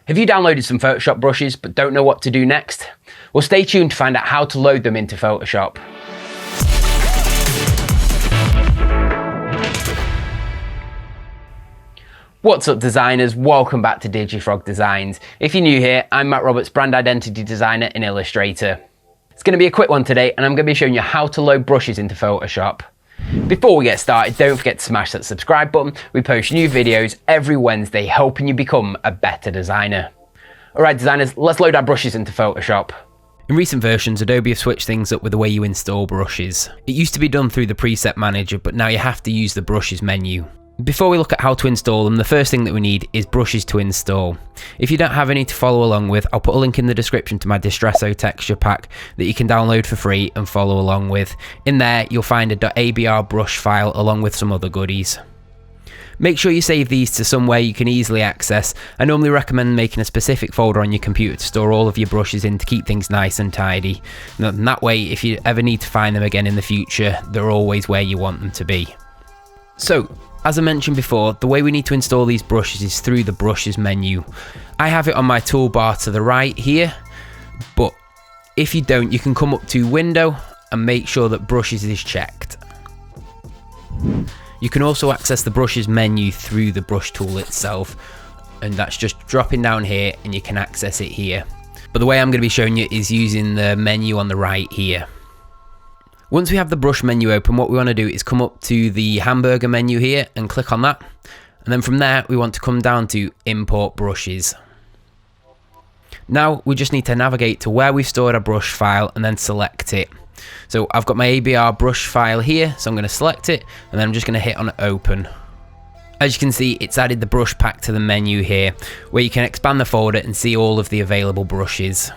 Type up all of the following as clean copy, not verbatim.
Have you downloaded some Photoshop brushes but don't know what to do next? Well, stay tuned to find out how to load them into Photoshop. What's up designers, welcome back to Digifrog Designs. If you're new here, I'm Matt Roberts, brand identity designer and illustrator. It's going to be a quick one today and I'm going to be showing you how to load brushes into Photoshop. Before we get started, don't forget to smash that subscribe button. We post new videos every Wednesday helping you become a better designer. Alright designers, let's load our brushes into Photoshop. In recent versions, Adobe have switched things up with the way you install brushes. It used to be done through the preset manager, but now you have to use the brushes menu. Before we look at how to install them, the first thing that we need is brushes to install. If you don't have any to follow along with, I'll put a link in the description to my Distresso texture pack that you can download for free and follow along with. In there, you'll find a .abr brush file along with some other goodies. Make sure you save these to somewhere you can easily access. I normally recommend making a specific folder on your computer to store all of your brushes in to keep things nice and tidy. And that way, if you ever need to find them again in the future, they're always where you want them to be. So, as I mentioned before, the way we need to install these brushes is through the brushes menu. I have it on my toolbar to the right here, but if you don't, you can come up to Window and make sure that brushes is checked. You can also access the brushes menu through the brush tool itself, and that's just dropping down here and you can access it here. But the way I'm going to be showing you is using the menu on the right here. Once we have the brush menu open, what we want to do is come up to the hamburger menu here and click on that. And then from there, we want to come down to import brushes. Now we just need to navigate to where we've stored our brush file and then select it. So I've got my ABR brush file here, so I'm going to select it and then I'm just going to hit on open. As you can see, it's added the brush pack to the menu here, where you can expand the folder and see all of the available brushes.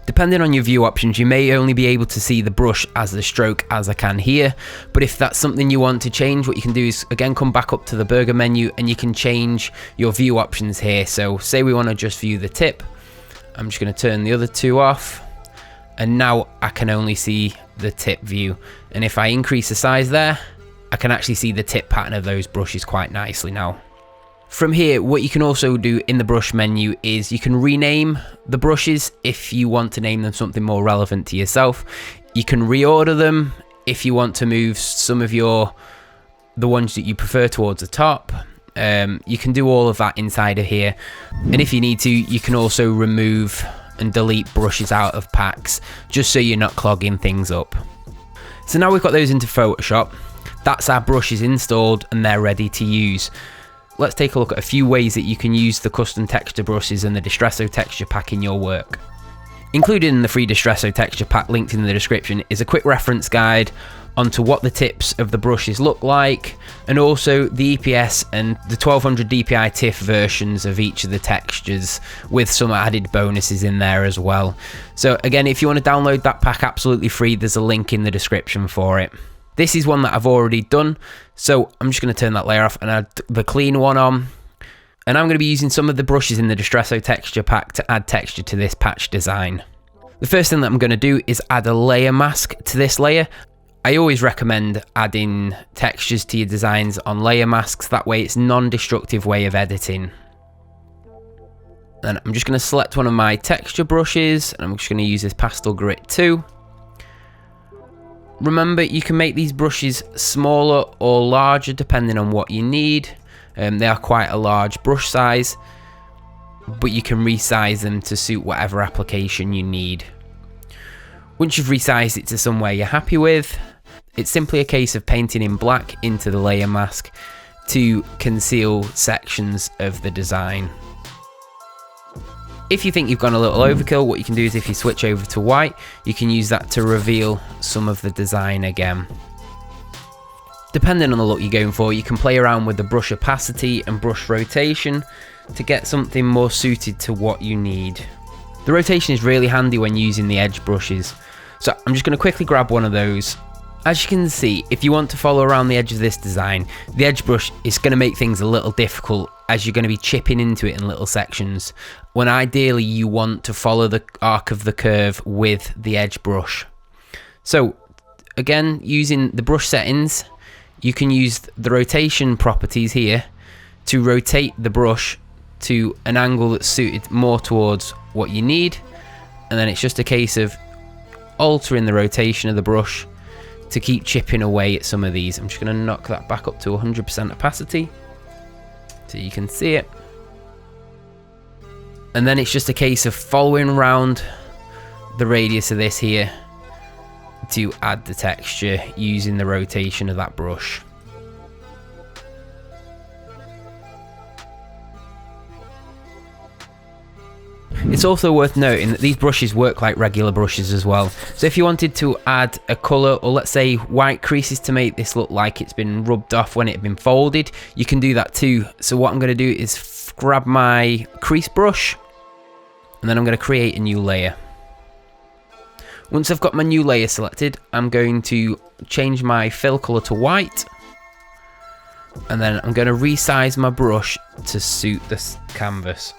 Depending on your view options, you may only be able to see the brush as the stroke as I can here, but if that's something you want to change, what you can do is again come back up to the burger menu and you can change your view options here. So say we want to just view the tip, I'm just going to turn the other two off and now I can only see the tip view, and if I increase the size there, I can actually see the tip pattern of those brushes quite nicely now. From here, what you can also do in the brush menu is you can rename the brushes if you want to name them something more relevant to yourself. You can reorder them if you want to move some of the ones that you prefer towards the top. You can do all of that inside of here. And if you need to, you can also remove and delete brushes out of packs, just so you're not clogging things up. So now we've got those into Photoshop. That's our brushes installed and they're ready to use. Let's take a look at a few ways that you can use the custom texture brushes and the Distresso texture pack in your work. Included in the free Distresso texture pack linked in the description is a quick reference guide onto what the tips of the brushes look like, and also the EPS and the 1200 DPI TIFF versions of each of the textures with some added bonuses in there as well. So again, if you want to download that pack absolutely free, there's a link in the description for it. This is one that I've already done, so I'm just going to turn that layer off and add the clean one on. And I'm going to be using some of the brushes in the Distresso texture pack to add texture to this patch design. The first thing that I'm going to do is add a layer mask to this layer. I always recommend adding textures to your designs on layer masks, that way it's a non-destructive way of editing. And I'm just going to select one of my texture brushes and I'm just going to use this Pastel Grit 2. Remember, you can make these brushes smaller or larger depending on what you need. They are quite a large brush size, but you can resize them to suit whatever application you need. Once you've resized it to somewhere you're happy with, it's simply a case of painting in black into the layer mask to conceal sections of the design. If you think you've gone a little overkill, what you can do is if you switch over to white, you can use that to reveal some of the design again. Depending on the look you're going for, you can play around with the brush opacity and brush rotation to get something more suited to what you need. The rotation is really handy when using the edge brushes. So I'm just going to quickly grab one of those. As you can see, if you want to follow around the edge of this design, the edge brush is going to make things a little difficult as you're going to be chipping into it in little sections, when ideally you want to follow the arc of the curve with the edge brush. So again, using the brush settings, you can use the rotation properties here to rotate the brush to an angle that's suited more towards what you need, and then it's just a case of altering the rotation of the brush to keep chipping away at some of these. I'm just going to knock that back up to 100% opacity so you can see it, and then it's just a case of following around the radius of this here to add the texture using the rotation of that brush. It's also worth noting that these brushes work like regular brushes as well. So if you wanted to add a colour, or let's say white creases to make this look like it's been rubbed off when it had been folded, you can do that too. So what I'm going to do is grab my crease brush, and then I'm going to create a new layer. Once I've got my new layer selected, I'm going to change my fill colour to white, and then I'm going to resize my brush to suit this canvas.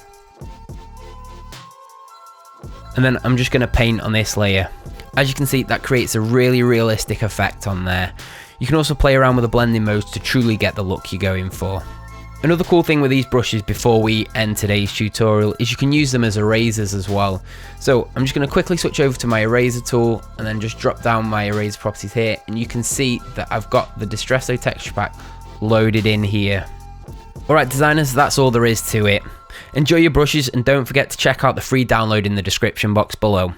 And then I'm just going to paint on this layer. As you can see, that creates a really realistic effect on there. You can also play around with the blending modes to truly get the look you're going for. Another cool thing with these brushes before we end today's tutorial is you can use them as erasers as well. So I'm just going to quickly switch over to my eraser tool and then just drop down my eraser properties here, and you can see that I've got the Distresso texture pack loaded in here. Alright designers, that's all there is to it. Enjoy your brushes, and don't forget to check out the free download in the description box below.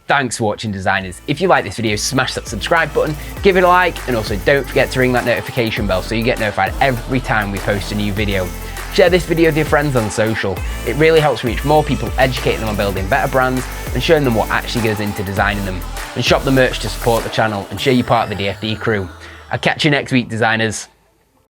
Thanks for watching designers. If you like this video, smash that subscribe button, give it a like, and also don't forget to ring that notification bell so you get notified every time we post a new video. Share this video with your friends on social. It really helps reach more people, educating them on building better brands and showing them what actually goes into designing them. And shop the merch to support the channel and show you part of the DFD crew. I'll catch you next week designers.